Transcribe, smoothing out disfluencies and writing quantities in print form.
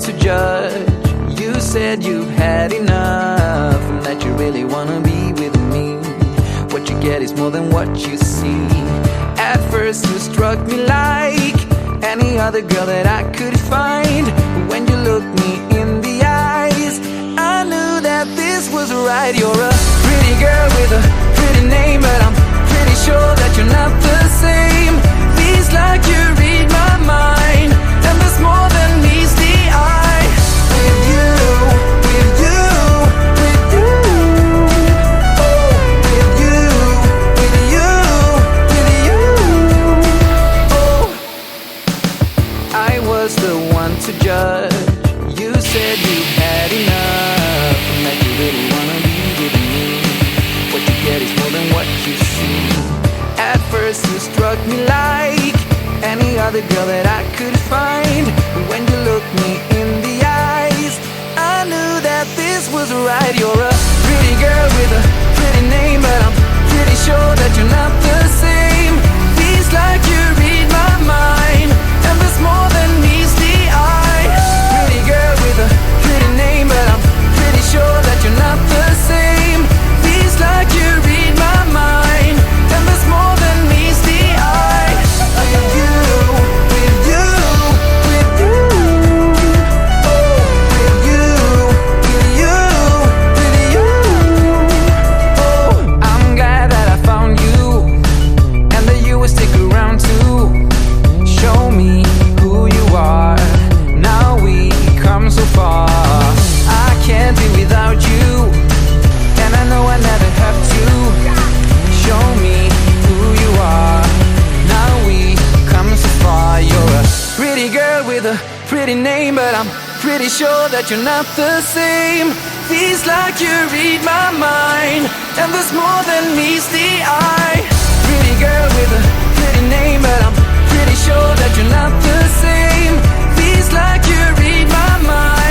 to judge. You said you've had enough and that you really wanna be with me. What you get is more than what you see. At first you struck me like any other girl that I could find. But when you looked me in the eyes, I knew that this was right. You're a pretty girl with a pretty name, but I'm pretty sure that you're not the same. Feels like you read my mind, and there's more than meets the eye. With you, with you, with you. Oh, with you, with you, with you. Oh, I was the one to judge. You said you had enough and that you really wanna be with me. What you get is more than what you see. At first you struck me like any other girl that I could find. But when you looked me in the eyes, I knew that this was right. You're a pretty girl with a pretty name, but I'm pretty sure that you're not the same. Feels like you read my mind, and there's more than meets the eye. Pretty girl with a pretty name, but I'm pretty sure that you're not the same. Feels like you read my mind, and there's more than meets the eye. With you, with you, with you. Oh, with you, with you, with you. Oh, I'm glad that I found you, and that you will stick around too. Show me who you are. Now we come so far. I can't be without you, and I know I never have to. Show me who you are. Now we come so far. You're a pretty girl with a pretty name, but I'm pretty sure that you're not the same. Feels like you read my mind, and there's more than meets the eye. Pretty girl with a pretty name, but I'm pretty sure that you're not the same. Feels like you read my mind.